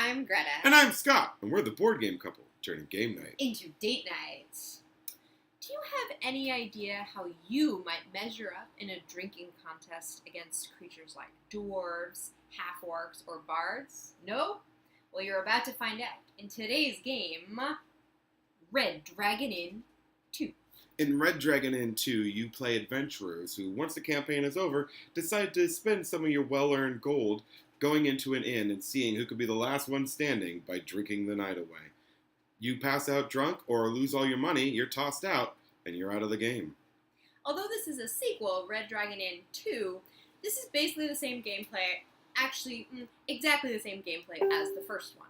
I'm Greta. And I'm Scott, and we're the board game couple turning game night into date night. Do you have any idea how you might measure up in a drinking contest against creatures like dwarves, half-orcs, or bards? No? Well, you're about to find out in today's game, Red Dragon Inn 2. In Red Dragon Inn 2, you play adventurers who, once the campaign is over, decide to spend some of your well-earned gold going into an inn and seeing who could be the last one standing by drinking the night away. You pass out drunk or lose all your money, you're tossed out, and you're out of the game. Although this is a sequel, Red Dragon Inn 2, this is basically the same gameplay, actually, exactly the same gameplay as the first one.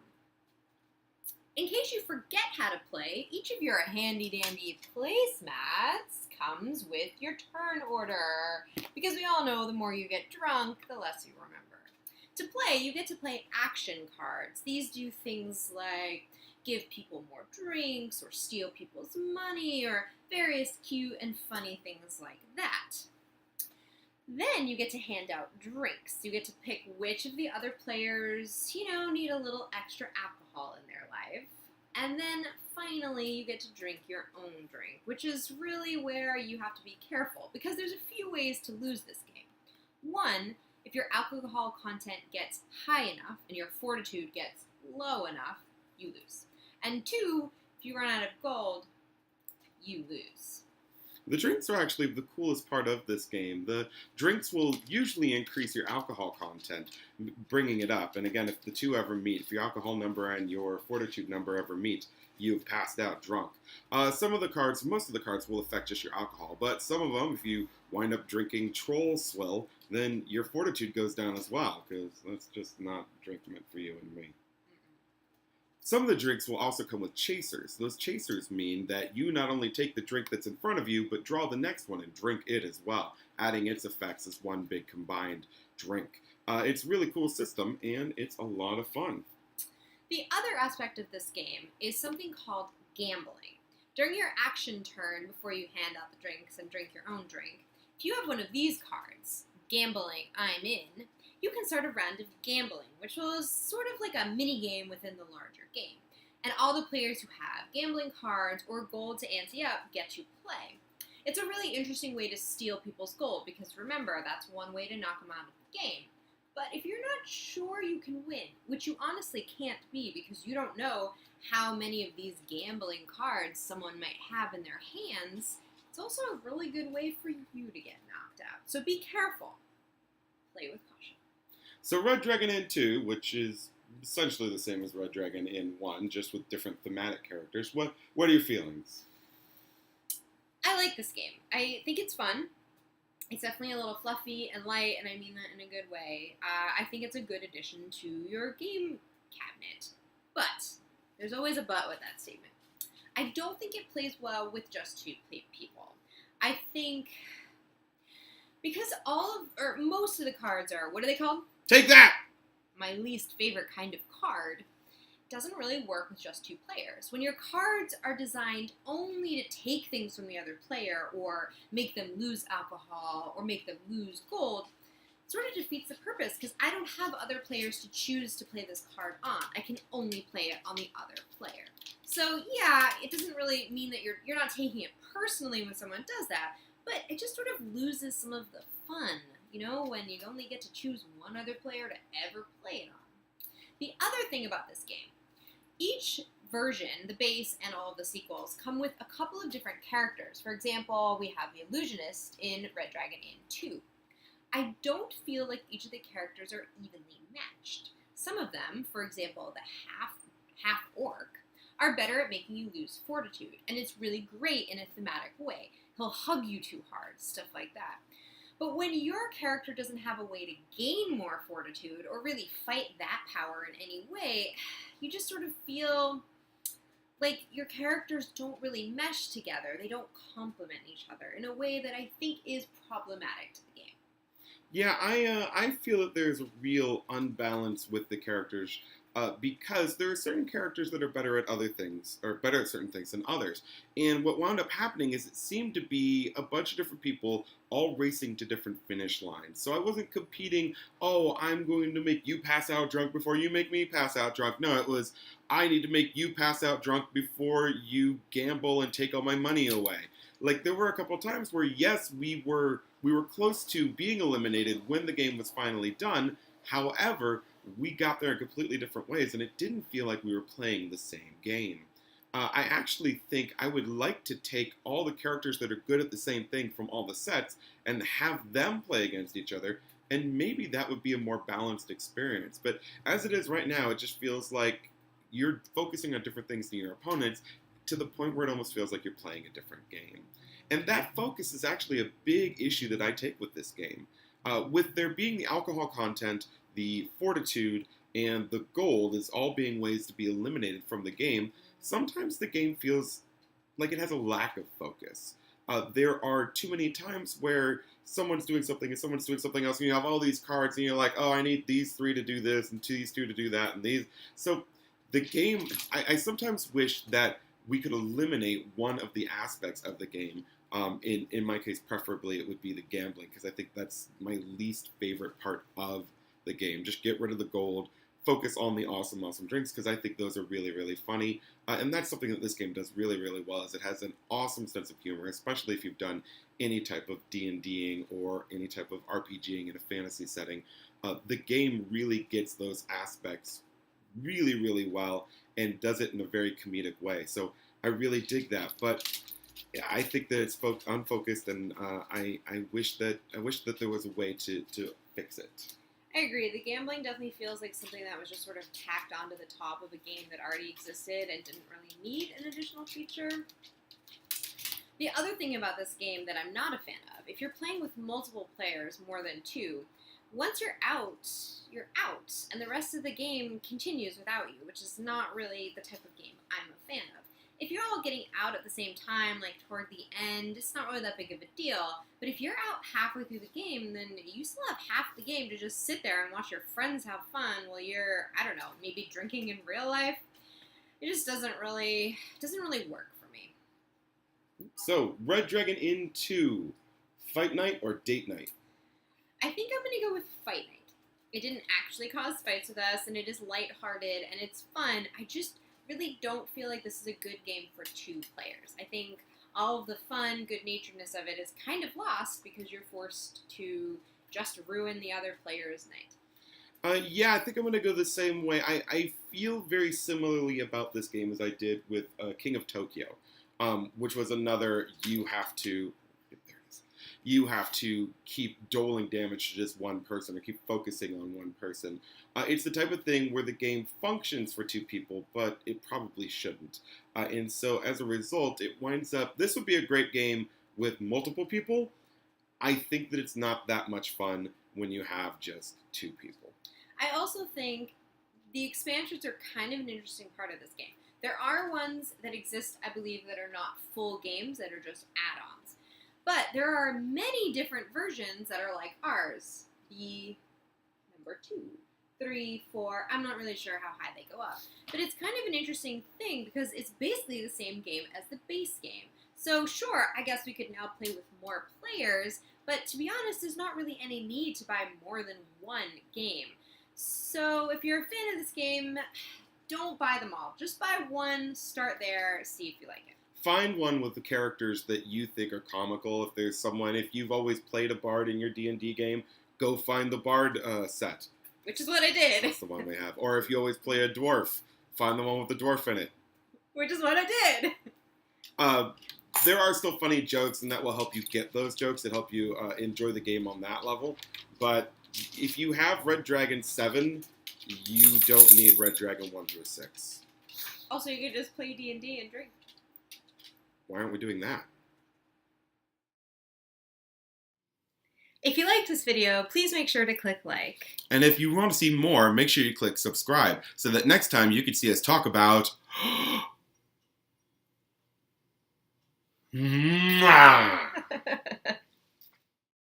In case you forget how to play, each of your handy-dandy placemats comes with your turn order, because we all know the more you get drunk, the less you remember. To play, you get to play action cards. These do things like give people more drinks, or steal people's money, or various cute and funny things like that. Then you get to hand out drinks. You get to pick which of the other players, need a little extra alcohol in their life. And then finally you get to drink your own drink, which is really where you have to be careful, because there's a few ways to lose this game. One, if your alcohol content gets high enough and your fortitude gets low enough, you lose. And two, if you run out of gold, you lose. The drinks are actually the coolest part of this game. The drinks will usually increase your alcohol content, bringing it up. And again, if the two ever meet, if your alcohol number and your fortitude number ever meet, you've passed out drunk. Most of the cards will affect just your alcohol, but some of them, if you wind up drinking troll swill, then your fortitude goes down as well, because that's just not drink meant for you and me. Some of the drinks will also come with chasers. Those chasers mean that you not only take the drink that's in front of you, but draw the next one and drink it as well, adding its effects as one big combined drink. It's a really cool system, and it's a lot of fun. The other aspect of this game is something called gambling. During your action turn, before you hand out the drinks and drink your own drink, if you have one of these cards, Gambling I'm In, you can start a round of gambling, which was sort of like a mini-game within the larger game. And all the players who have gambling cards or gold to ante up get to play. It's a really interesting way to steal people's gold, because remember, that's one way to knock them out of the game. But if you're not sure you can win, which you honestly can't be because you don't know how many of these gambling cards someone might have in their hands, it's also a really good way for you to get knocked out. So be careful. Play with caution. So Red Dragon Inn 2, which is essentially the same as Red Dragon Inn 1, just with different thematic characters, what are your feelings? I like this game. I think it's fun. It's definitely a little fluffy and light, and I mean that in a good way. I think it's a good addition to your game cabinet. But there's always a but with that statement. I don't think it plays well with just two people. I think because most of the cards are, what are they called? Take that! My least favorite kind of card. Doesn't really work with just two players. When your cards are designed only to take things from the other player, or make them lose alcohol, or make them lose gold, it sort of defeats the purpose, because I don't have other players to choose to play this card on. I can only play it on the other player. So yeah, it doesn't really mean that you're not taking it personally when someone does that, but it just sort of loses some of the fun, when you only get to choose one other player to ever play it on. The other thing about this game, each version, the base and all of the sequels, come with a couple of different characters. For example, we have the Illusionist in Red Dragon Inn 2. I don't feel like each of the characters are evenly matched. Some of them, for example, the Half-orc, are better at making you lose fortitude, and it's really great in a thematic way. He'll hug you too hard, stuff like that. But when your character doesn't have a way to gain more fortitude, or really fight that power in any way, you just sort of feel like your characters don't really mesh together. They don't complement each other in a way that I think is problematic to the game. Yeah, I feel that there's a real unbalance with the characters because there are certain characters that are better at other things, or better at certain things than others. And what wound up happening is it seemed to be a bunch of different people all racing to different finish lines. So I wasn't competing, oh, I'm going to make you pass out drunk before you make me pass out drunk. No, it was, I need to make you pass out drunk before you gamble and take all my money away. Like, there were a couple times where, yes, we were close to being eliminated when the game was finally done. However, we got there in completely different ways, and it didn't feel like we were playing the same game. I actually think I would like to take all the characters that are good at the same thing from all the sets and have them play against each other, and maybe that would be a more balanced experience. But as it is right now, it just feels like you're focusing on different things than your opponents, to the point where it almost feels like you're playing a different game. And that focus is actually a big issue that I take with this game. With there being the alcohol content, the fortitude, and the gold as all being ways to be eliminated from the game, sometimes the game feels like it has a lack of focus. There are too many times where someone's doing something and someone's doing something else, and you have all these cards, and you're like, oh, I need these 3 to do this, and these 2 to do that, and these. So the game, I sometimes wish that we could eliminate one of the aspects of the game. In my case, preferably, it would be the gambling, because I think that's my least favorite part of the game. Just get rid of the gold, focus on the awesome drinks, because I think those are really, really funny. And that's something that this game does really, really well, is it has an awesome sense of humor, especially if you've done any type of D&Ding or any type of RPGing in a fantasy setting. The game really gets those aspects really, really well and does it in a very comedic way. So I really dig that. But I think that it's unfocused, and I wish that there was a way to fix it. I agree. The gambling definitely feels like something that was just sort of tacked onto the top of a game that already existed and didn't really need an additional feature. The other thing about this game that I'm not a fan of, if you're playing with multiple players, more than 2, once you're out, and the rest of the game continues without you, which is not really the type of game I'm a fan of. If you're all getting out at the same time, like toward the end, it's not really that big of a deal. But if you're out halfway through the game, then you still have half the game to just sit there and watch your friends have fun while you're, I don't know, maybe drinking in real life. It just doesn't really work for me. So, Red Dragon Inn 2, fight night or date night? I think I'm going to go with fight night. It didn't actually cause fights with us, and it is lighthearted, and it's fun. I just really don't feel like this is a good game for 2 players. I think all of the fun, good-naturedness of it is kind of lost because you're forced to just ruin the other player's night. Yeah, I think I'm going to go the same way. I feel very similarly about this game as I did with King of Tokyo, which was another you have to keep doling damage to just one person or keep focusing on one person. It's the type of thing where the game functions for 2 people, but it probably shouldn't. And so as a result, it winds up, this would be a great game with multiple people. I think that it's not that much fun when you have just 2 people. I also think the expansions are kind of an interesting part of this game. There are ones that exist, I believe, that are not full games, that are just add-ons. But there are many different versions that are like ours. The number 2, 3, 4, I'm not really sure how high they go up. But it's kind of an interesting thing because it's basically the same game as the base game. So sure, I guess we could now play with more players, but to be honest, there's not really any need to buy more than one game. So if you're a fan of this game, don't buy them all. Just buy one, start there, see if you like it. Find one with the characters that you think are comical. If there's someone, if you've always played a bard in your D&D game, go find the bard set. Which is what I did. That's the one they have. Or if you always play a dwarf, find the one with the dwarf in it. Which is what I did. There are still funny jokes, and that will help you get those jokes that help you enjoy the game on that level. But if you have Red Dragon 7, you don't need Red Dragon 1 through 6. Also, you could just play D&D and drink. Why aren't we doing that? If you liked this video, please make sure to click like. And if you want to see more, make sure you click subscribe so that next time you can see us talk about... Mwah!